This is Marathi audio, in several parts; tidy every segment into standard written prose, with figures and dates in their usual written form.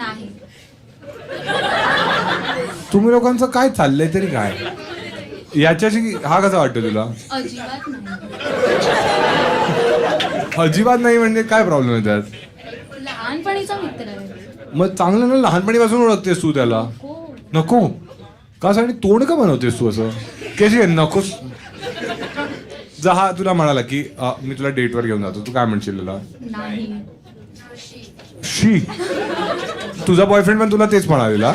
नाही. तुम्ही लोकांचं काय चाललंय तरी काय? याच्याशी हा कसा वाटतो तुला? अजिबात नाही. अजिबात नाही म्हणजे काय प्रॉब्लेम आहे त्यात? लहानपणीचा मित्र आहे. मग चांगलं ना, लहानपणीपासून ओळखतेस तू त्याला. हो. नको का आणि तोंड का बनवतेस तू असं? कशी नको जा. हा तुला म्हणाला की मी तुला डेटवर घेऊन जातो, तू काय म्हणशील त्याला? नाही. शी. तुझा बॉयफ्रेंड पण तुला तेच म्हणालेला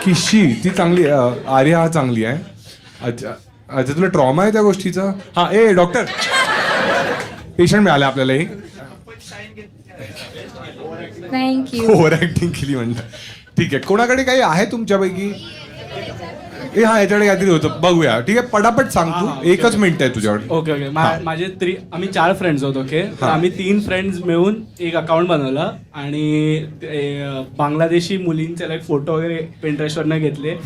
की शी ती चांगली आर्या हा चांगली आहे. अच्छा अच्छा, तुला ट्रॉमा आहे त्या गोष्टीचा? हा ए डॉक्टर, पेशंट मिळाले आपल्याला. एक थँक्यू. ओव्हर ऍक्टिंग केली म्हणतात. ठीक आहे, कोणाकडे काही आहे तुमच्यापैकी? ए हा याच्याकडे काहीतरी होतं, बघूया. ठीक आहे, पटापट सांग तू. एकच मिनिट आहे तुझ्याकडे. Okay okay. माझे आम्ही 4 फ्रेंड्स होतो. ओके, आम्ही 3 फ्रेंड्स मिळून एक अकाउंट बनवलं आणि बांगलादेशी मुलींचे लाईक फोटो वगैरे पिंटरेस्टवरनं घेतले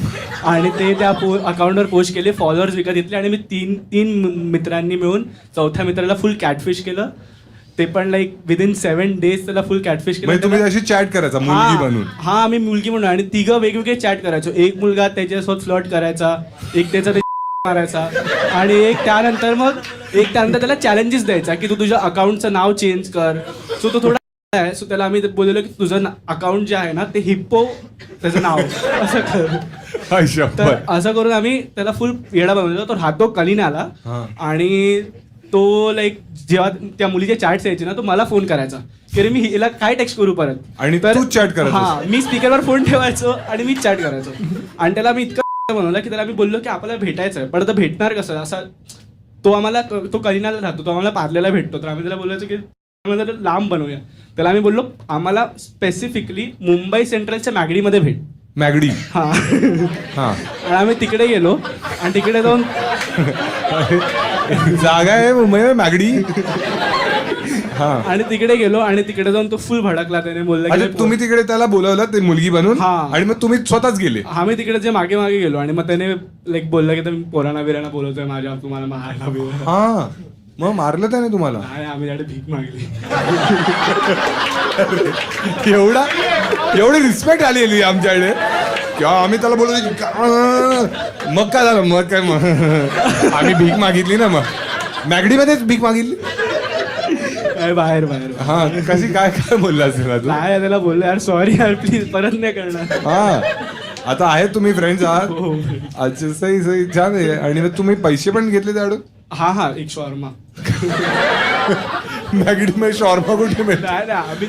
आणि ते त्या अकाउंटवर पोस्ट केले, फॉलोअर्स विकत घेतले आणि मी तीन मित्रांनी मिळून 4थ्या मित्राला फुल कॅटफिश केलं. ते पण लाईक विदिन 7 days त्याला फुल कॅटफिश केलं. तुम्ही अशी चॅट करायचा मुलगी बनून? हा, आम्ही मुलगी म्हणून आणि 3 वेगवेगळे चॅट करायचो. एक मुलगा त्याच्यासोबत फ्लर्ट करायचा, एक त्याचा मारायचा आणि एक त्यानंतर त्याला चॅलेंजेस द्यायचा की तू तुझ्या अकाउंटचं नाव चेंज कर. सो तो थोडा आहे. सो त्याला आम्ही बोललेलो की तुझं अकाउंट जे आहे ना ते हिप्पो त्याचं नाव असं कर. तर असं करून आम्ही त्याला फुल येडा बनवलेला. तो राहतो कलिनाला आणि तो लाईक जेव्हा त्या मुलीचे चॅट्स यायचे ना तो मला फोन करायचा की अरे मी हिला काय टेक्स्ट करू परत. आणि तर चॅट करायचा? हा, मी स्पीकरवर फोन ठेवायचो आणि मी चॅट करायचो. आणि त्याला मी इतकं बनवलं की त्याला मी बोललो की आपल्याला भेटायचं आहे, पण आता भेटणार कसं? असा तो कलिनाला राहतो, तो आम्हाला पार्लेला भेटतो. तर आम्ही त्याला बोलायचो की लांब बनवूया. त्याला आम्ही बोललो आम्हाला स्पेसिफिकली मुंबई सेंट्रलच्या मॅगडीमध्ये भेट. मॅगडी? हा. आणि आम्ही तिकडे गेलो आणि तिकडे जाऊन जागा आहे मुंबई मॅगडी. हा. आणि तिकडे गेलो आणि तिकडे जाऊन तो फुल भडकला. त्याने बोलला तुम्ही तिकडे त्याला बोलवलं ते मुलगी बनून? आणि मग तुम्ही स्वतःच गेले? हा, मी तिकडे जे मागे मागे गेलो आणि मग त्याने लाईक बोलला की मी पोरांना बिरांना बोलवतोय माझ्या, तुम्हाला मारायला. हा, मग मारलं त्याने तुम्हाला? आम्ही त्याकडे भीक मागली. एवढी रिस्पेक्ट आलेली आमच्याकडे किंवा आम्ही त्याला बोलतो. मग काय झालं? मग काय मग आम्ही भीक मागितली ना. मग मॅगडीमध्येच भीक मागितली? बाहेर. हा, कशी काय काय बोलला असेल तू? नाही, त्याला बोललो यार सॉरी यार प्लीज परत नाही करणार. हा, आता आहे तुम्ही फ्रेंड्स आहात? अच्छा, सही सही, छान आहे. आणि मग तुम्ही पैसे पण घेतले त्याकडून? हा, एक शॉर्मा. मॅगडी मध्ये शॉर्मा कुठे मिळत? नाही, आम्ही